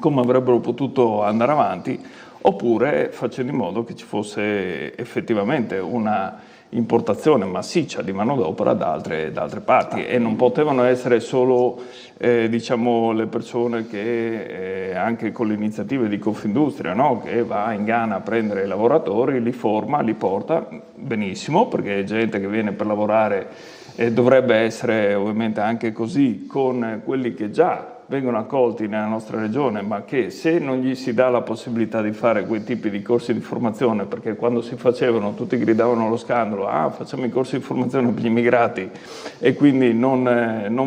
come avrebbero potuto andare avanti, oppure facendo in modo che ci fosse effettivamente una importazione massiccia di manodopera da altre parti, e non potevano essere solo le persone che anche con le iniziative di Confindustria, no? Che va in Ghana a prendere i lavoratori, li forma, li porta benissimo, perché è gente che viene per lavorare e dovrebbe essere ovviamente anche così con quelli che già vengono accolti nella nostra regione, ma che se non gli si dà la possibilità di fare quei tipi di corsi di formazione, perché quando si facevano tutti gridavano allo scandalo, facciamo i corsi di formazione per gli immigrati e quindi non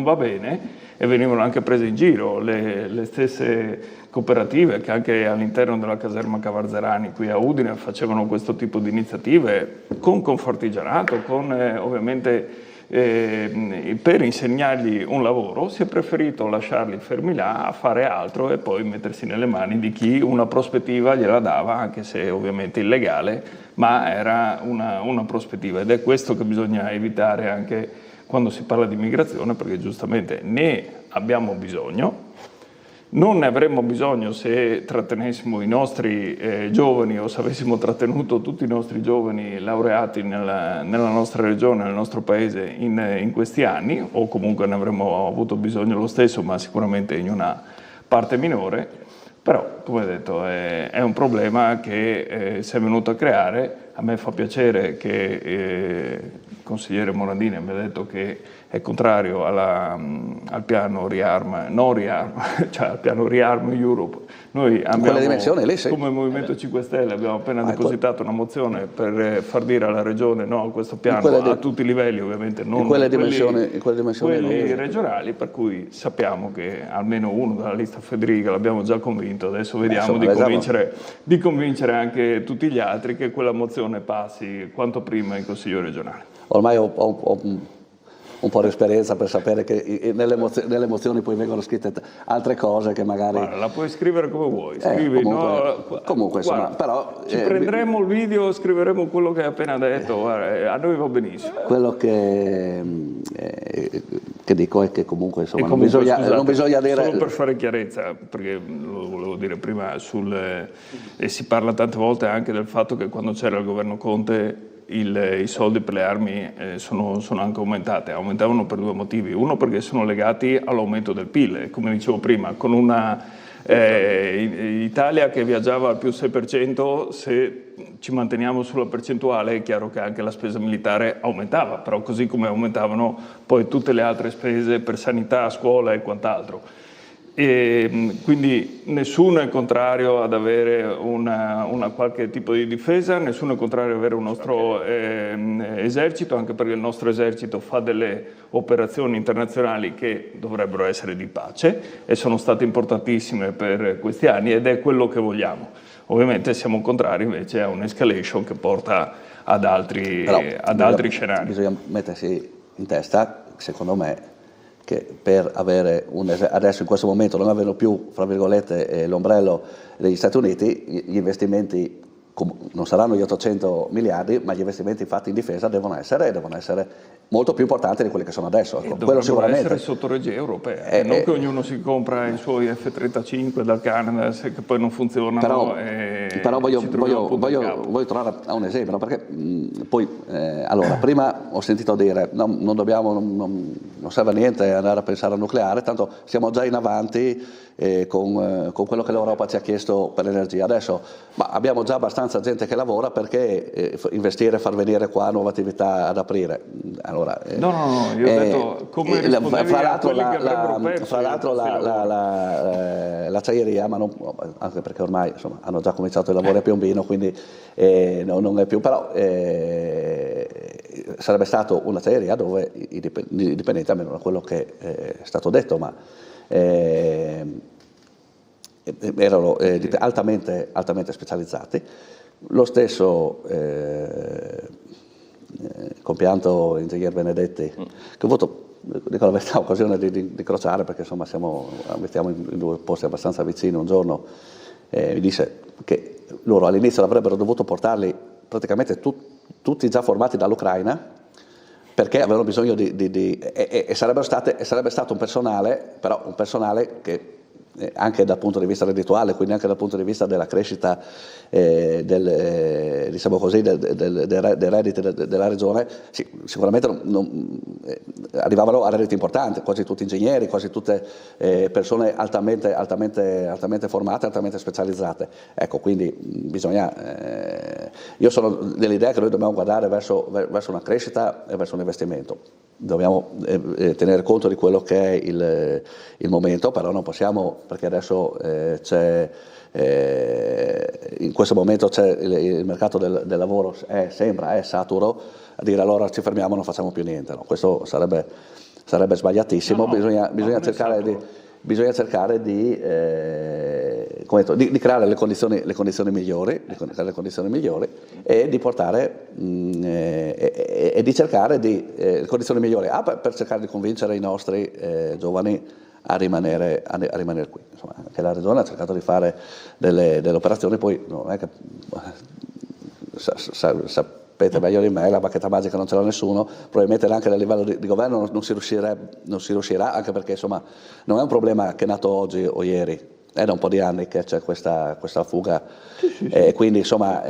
va bene, e venivano anche prese in giro le stesse cooperative che anche all'interno della caserma Cavarzerani qui a Udine facevano questo tipo di iniziative con Confartigianato, con ovviamente per insegnargli un lavoro si è preferito lasciarli fermi là a fare altro e poi mettersi nelle mani di chi una prospettiva gliela dava, anche se ovviamente illegale, ma era una prospettiva, ed è questo che bisogna evitare anche quando si parla di immigrazione, perché giustamente ne abbiamo bisogno. Non ne avremmo bisogno se trattenessimo i nostri giovani o se avessimo trattenuto tutti i nostri giovani laureati nella nostra regione, nel nostro paese in questi anni, o comunque ne avremmo avuto bisogno lo stesso, ma sicuramente in una parte minore. Però, come detto, è un problema che si è venuto a creare. A me fa piacere che il consigliere Morandini abbia detto che è contrario al piano cioè al piano Rearm Europe. Noi abbiamo, come Movimento 5 Stelle, abbiamo appena depositato una mozione per far dire alla Regione no a questo piano a tutti i livelli, ovviamente non quelli regionali, per cui sappiamo che almeno uno della lista Federica l'abbiamo già convinto, adesso vediamo di convincere anche tutti gli altri che quella mozione passi quanto prima in Consiglio regionale. Ormai ho un po' di esperienza per sapere che nelle mozioni poi vengono scritte altre cose che magari... Guarda, la puoi scrivere come vuoi, scrivi, comunque insomma, però... Ci prenderemo il video, scriveremo quello che hai appena detto, guarda, a noi va benissimo. Quello che dico è che comunque insomma non bisogna dire... Solo per fare chiarezza, perché lo volevo dire prima, e si parla tante volte anche del fatto che quando c'era il governo Conte i soldi per le armi sono anche aumentavano per due motivi. Uno, perché sono legati all'aumento del PIL, come dicevo prima, con una Italia che viaggiava al più 6%, se ci manteniamo sulla percentuale è chiaro che anche la spesa militare aumentava, però così come aumentavano poi tutte le altre spese per sanità, scuola e quant'altro. E quindi nessuno è contrario ad avere una qualche tipo di difesa, nessuno è contrario ad avere un nostro esercito, anche perché il nostro esercito fa delle operazioni internazionali che dovrebbero essere di pace e sono state importantissime per questi anni, ed è quello che vogliamo. Ovviamente siamo contrari invece a un'escalation che porta ad altri scenari. Bisogna mettersi in testa, secondo me, che per avere adesso in questo momento non avendo più, fra virgolette, l'ombrello degli Stati Uniti, gli investimenti non saranno gli 800 miliardi, ma gli investimenti fatti in difesa devono essere molto più importanti di quelli che sono adesso. Quello sicuramente. Essere sotto regia europea, non che ognuno si compra i suoi F-35 dal Canada, che poi non funzionano. Però voglio trovare un esempio, no? Perché poi, allora, prima ho sentito dire non serve a niente andare a pensare al nucleare, tanto siamo già in avanti con quello che l'Europa ci ha chiesto per l'energia. Adesso abbiamo già abbastanza gente che lavora, perché investire e far venire qua nuove attività ad aprire. Allora, io ho detto come rispondevi a quelli che avrebbero perso. Fra l'altro l'acciaieria, ma non, anche perché ormai insomma, hanno già cominciato i lavori a Piombino, quindi non è più, però sarebbe stato un'acciaieria dove i dipendenti, almeno da quello che è stato detto, ma erano altamente specializzati. Lo stesso compianto ingegner Benedetti, che ho avuto, dico la verità, occasione di incrociare, perché insomma abitiamo in due posti abbastanza vicini. Un giorno mi disse che loro all'inizio avrebbero dovuto portarli praticamente tutti già formati dall'Ucraina, perché avevano bisogno e sarebbe stato un personale che anche dal punto di vista reddituale, quindi anche dal punto di vista della crescita diciamo così, dei redditi della regione, sicuramente arrivavano a redditi importanti, quasi tutti ingegneri, quasi tutte persone altamente formate, altamente specializzate. Ecco, quindi io sono dell'idea che noi dobbiamo guardare verso una crescita e verso un investimento. Dobbiamo tenere conto di quello che è il momento, però non possiamo, perché adesso in questo momento il mercato del lavoro sembra saturo, a dire allora ci fermiamo, non facciamo più niente. No, questo sarebbe sbagliatissimo. Bisogna cercare di come detto, di creare le condizioni migliori, e di portare e di cercare le condizioni migliori per cercare di convincere i nostri giovani a rimanere qui. Insomma, anche la Regione ha cercato di fare delle operazioni, poi non è che sapete meglio di me, la bacchetta magica non ce l'ha nessuno, probabilmente neanche a livello di governo non si riuscirà, anche perché insomma non è un problema che è nato oggi o ieri, è da un po' di anni che c'è questa fuga, sì. Quindi insomma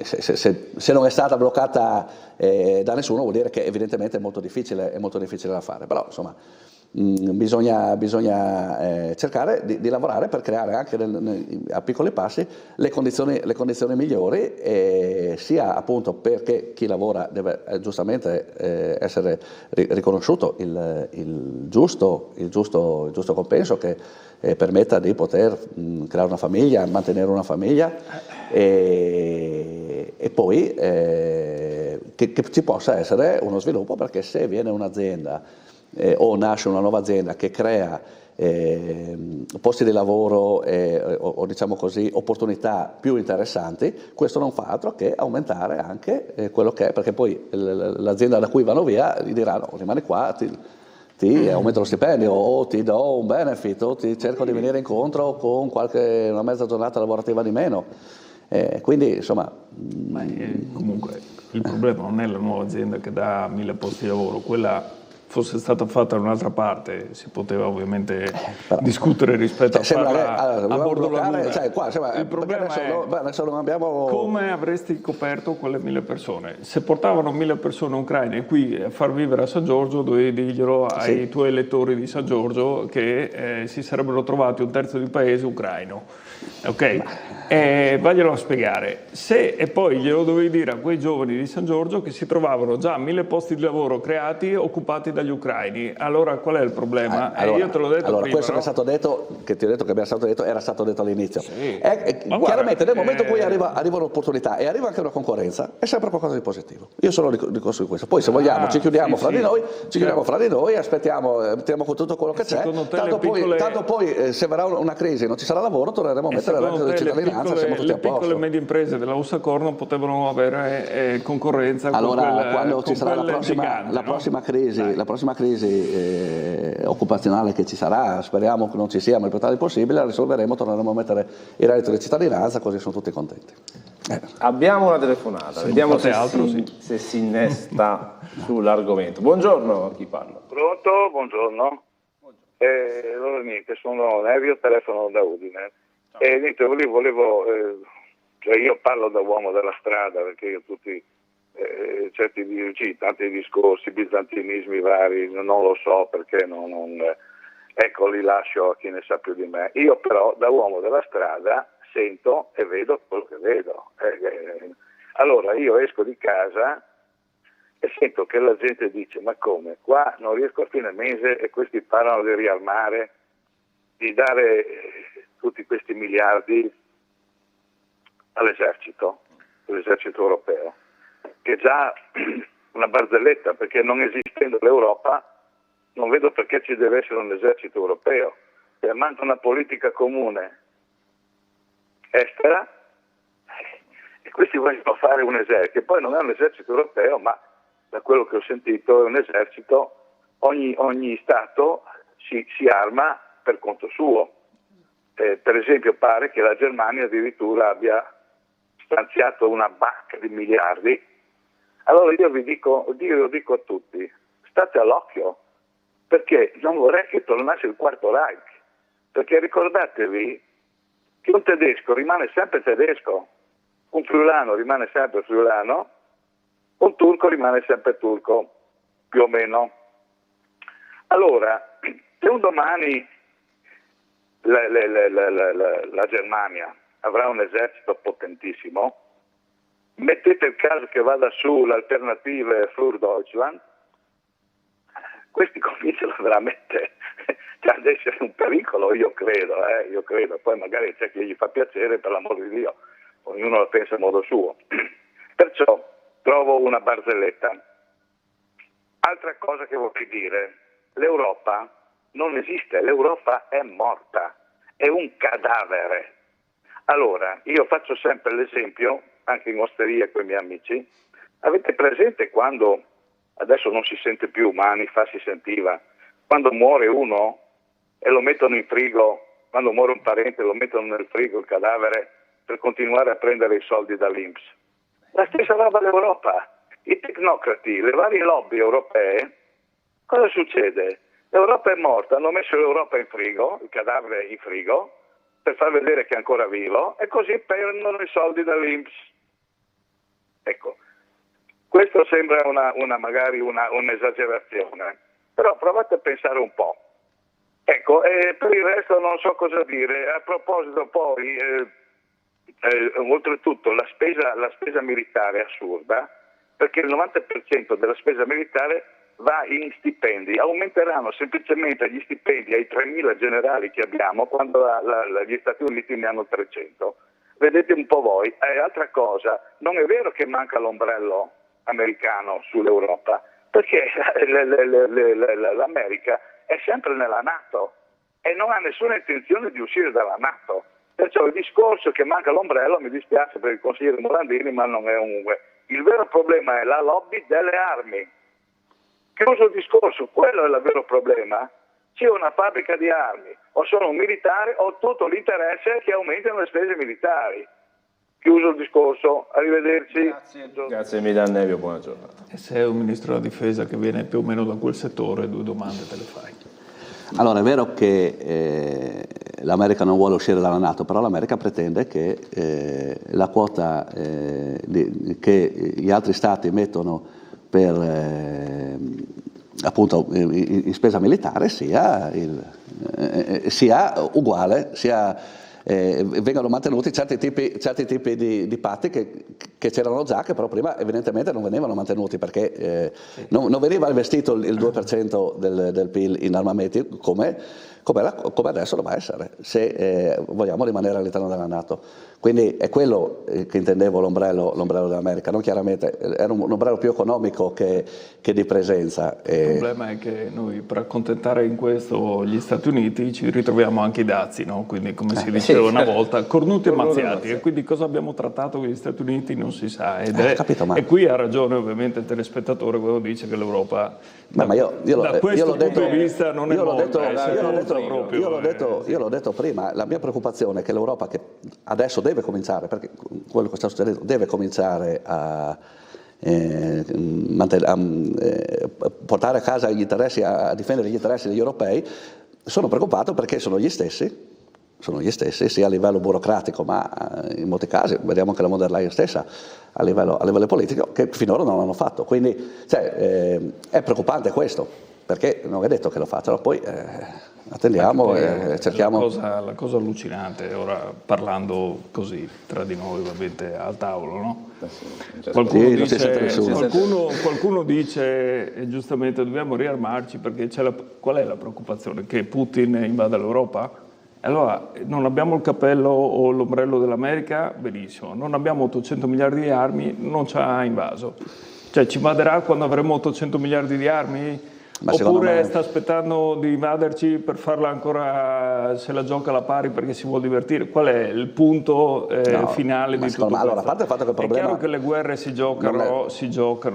se non è stata bloccata da nessuno vuol dire che evidentemente è molto difficile da fare, però insomma bisogna cercare di lavorare per creare anche a piccoli passi le condizioni migliori, sia appunto perché chi lavora deve giustamente essere riconosciuto il giusto compenso che permetta di poter creare una famiglia, mantenere una famiglia, e poi che ci possa essere uno sviluppo, perché se viene un'azienda o nasce una nuova azienda che crea posti di lavoro o diciamo così opportunità più interessanti, questo non fa altro che aumentare anche quello che è, perché poi l'azienda da cui vanno via gli dirà no, rimani qua, ti aumento lo stipendio o ti do un benefit o ti cerco di venire incontro con una mezza giornata lavorativa di meno, quindi insomma comunque il problema non è la nuova azienda che dà 1000 posti di lavoro, quella fosse stata fatta da un'altra parte si poteva ovviamente discutere rispetto a farla a bordo laguna. Il problema adesso non abbiamo... come avresti coperto quelle 1000 persone? Se portavano 1000 persone ucraine qui a far vivere a San Giorgio, dovevi dirglielo ai tuoi elettori di San Giorgio che si sarebbero trovati un terzo di paese ucraino. Ok? Vaglielo a spiegare. E poi glielo dovevi dire a quei giovani di San Giorgio che si trovavano già 1000 posti di lavoro creati, occupati dagli ucraini. Allora qual è il problema? Io te l'ho detto prima. Questo no? che è stato detto, che ti ho detto che abbiamo stato detto, era stato detto all'inizio. Sì. Chiaramente nel momento in cui arriva un'opportunità e arriva anche una concorrenza, è sempre qualcosa di positivo. Io sono di corso di questo. Poi se vogliamo ci chiudiamo fra di noi, aspettiamo, mettiamo con tutto quello che c'è. Tanto poi se verrà una crisi e non ci sarà lavoro, torneremo a mettere il reddito di cittadinanza, siamo tutti a posto. Le piccole e medie imprese della Ussacorno potevano avere concorrenza allora, quando ci sarà la prossima crisi occupazionale che ci sarà, speriamo che non ci sia, ma il più tardi possibile, la risolveremo, torneremo a mettere il reddito di cittadinanza, così sono tutti contenti. Abbiamo una telefonata, vediamo se si innesta sull'argomento. Buongiorno, chi parla? Pronto? Buongiorno. Allora niente, sono Nevio, telefono da Udine. Niente, volevo cioè io parlo da uomo della strada, perché io tutti tanti discorsi, bizantinismi vari, non lo so perché ecco, li lascio a chi ne sa più di me. Io però da uomo della strada sento e vedo quello che vedo. Allora io esco di casa e sento che la gente dice ma come, qua non riesco a fine mese e questi parlano di riarmare, di dare tutti questi miliardi all'esercito europeo, che è già una barzelletta, perché non esistendo l'Europa non vedo perché ci deve essere un esercito europeo. Manca una politica comune estera e questi vogliono fare un esercito, che poi non è un esercito europeo, ma da quello che ho sentito è un esercito, ogni Stato si arma per conto suo. Per esempio pare che la Germania addirittura abbia stanziato una banca di miliardi. Allora io dico a tutti, state all'occhio, perché non vorrei che tornasse il Quarto Reich, perché ricordatevi che un tedesco rimane sempre tedesco, un friulano rimane sempre friulano, un turco rimane sempre turco, più o meno. Allora, se un domani la Germania avrà un esercito potentissimo, mettete il caso che vada su l'alternativa für Deutschland, questi cominciano veramente ad essere un pericolo, io credo, poi magari c'è chi gli fa piacere, per l'amor di Dio, ognuno la pensa a modo suo. Perciò trovo una barzelletta. Altra cosa che vorrei dire, l'Europa non esiste, l'Europa è morta. è un cadavere. Allora, io faccio sempre l'esempio, anche in osteria con i miei amici, avete presente quando, adesso non si sente più, ma anni fa si sentiva, quando muore uno e lo mettono in frigo, quando muore un parente lo mettono nel frigo il cadavere per continuare a prendere i soldi dall'INPS. La stessa roba all'Europa. I tecnocrati, le varie lobby europee, cosa succede? L'Europa è morta, hanno messo l'Europa in frigo, il cadavere in frigo, per far vedere che è ancora vivo, e così prendono i soldi dall'INPS. Ecco, questo sembra magari un'esagerazione, però provate a pensare un po'. Ecco, per il resto non so cosa dire. A proposito poi, oltretutto la spesa militare è assurda, perché il 90% della spesa militare va in stipendi. Aumenteranno semplicemente gli stipendi ai 3.000 generali che abbiamo quando gli Stati Uniti ne hanno 300. Vedete un po' voi. Altra cosa, non è vero che manca l'ombrello americano sull'Europa, perché l'America è sempre nella NATO e non ha nessuna intenzione di uscire dalla NATO. Perciò il discorso che manca l'ombrello, mi dispiace per il consigliere Morandini, ma non è un... Il vero problema è la lobby delle armi. Chiuso il discorso, quello è il vero problema. C'è una fabbrica di armi, o sono un militare, ho tutto l'interesse che aumentino le spese militari. Chiuso il discorso, arrivederci. Grazie Milan Nevio, buona giornata. E se è un ministro della difesa che viene più o meno da quel settore, 2 domande te le fai. Allora, è vero che l'America non vuole uscire dalla NATO, però l'America pretende che la quota che gli altri stati mettono per appunto in spesa militare sia uguale, vengano mantenuti certi tipi di patti che c'erano già, che però prima evidentemente non venivano mantenuti, perché non veniva investito il 2% del PIL in armamenti come adesso doveva essere, se vogliamo rimanere all'interno della NATO. Quindi è quello che intendevo l'ombrello dell'America, non chiaramente, era un ombrello più economico che di presenza. Il problema è che noi, per accontentare in questo gli Stati Uniti, ci ritroviamo anche i dazi, no? Quindi, come si diceva una volta, cornuti e mazziati, e quindi cosa abbiamo trattato con gli Stati Uniti non si sa, e qui ha ragione ovviamente il telespettatore quando dice che l'Europa da questo punto di vista non è molta. Io l'ho detto prima, la mia preoccupazione è che l'Europa, che adesso deve cominciare, perché quello che sta succedendo, deve cominciare a portare a casa gli interessi, a difendere gli interessi degli europei. Sono preoccupato perché sono gli stessi sia a livello burocratico, ma in molti casi vediamo anche la von der Leyen stessa a livello politico, che finora non l'hanno fatto. Quindi è preoccupante questo, perché non è detto che lo facciano, poi attendiamo e cerchiamo. La cosa allucinante, ora parlando così tra di noi, ovviamente al tavolo, no? Qualcuno dice, e giustamente, dobbiamo riarmarci perché qual è la preoccupazione? Che Putin invada l'Europa? Allora, non abbiamo il cappello o l'ombrello dell'America? Benissimo. Non abbiamo 800 miliardi di armi? Non ci ha invaso. Cioè, ci invaderà quando avremo 800 miliardi di armi? Oppure sta aspettando di invaderci per farla ancora, se la gioca alla pari perché si vuole divertire? Qual è il punto finale di tutto questo? Allora, a parte il fatto che il problema... È chiaro che le guerre si giocano,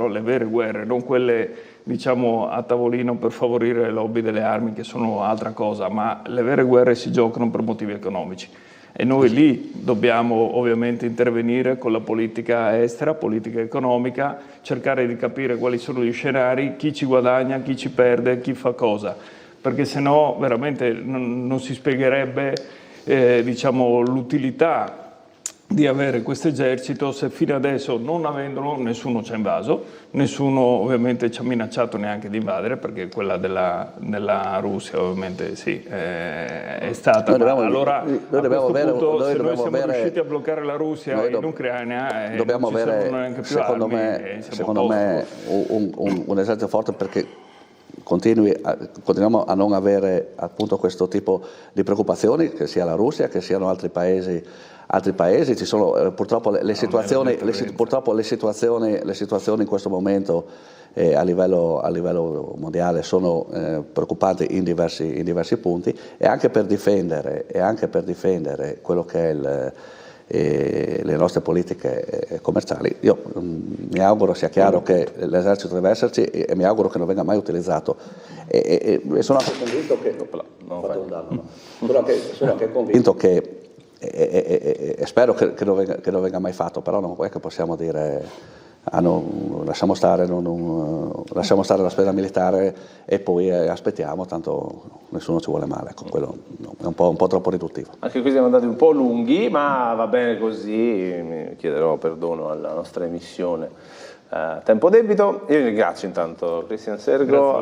le vere guerre, non quelle, diciamo, a tavolino per favorire le lobby delle armi, che sono altra cosa, ma le vere guerre si giocano per motivi economici. E noi lì dobbiamo ovviamente intervenire con la politica estera, politica economica, cercare di capire quali sono gli scenari, chi ci guadagna, chi ci perde, chi fa cosa, perché sennò veramente non si spiegherebbe diciamo, l'utilità di avere questo esercito se fino adesso, non avendolo, nessuno ci ha invaso, nessuno ovviamente ci ha minacciato neanche di invadere, perché quella della Russia ovviamente sì, è stata. Allora, se noi siamo riusciti a bloccare la Russia in Ucraina, dobbiamo non ci avere, servono neanche più secondo armi, secondo me un esercito forte, perché continuiamo a non avere appunto questo tipo di preoccupazioni, che sia la Russia, che siano altri paesi. Ci sono purtroppo le situazioni in questo momento a livello mondiale sono preoccupanti in diversi punti, e anche per difendere quello che è le nostre politiche commerciali. Io mi auguro sia chiaro che l'esercito deve esserci, e mi auguro che non venga mai utilizzato, e sono anche convinto che e spero che non venga mai fatto, però non è che possiamo dire lasciamo stare la spesa militare e poi aspettiamo, tanto nessuno ci vuole male. Ecco, quello è un po' troppo riduttivo. Anche qui siamo andati un po' lunghi, ma va bene così, mi chiederò perdono alla nostra emissione tempo debito. Io ringrazio intanto Cristian Sergo.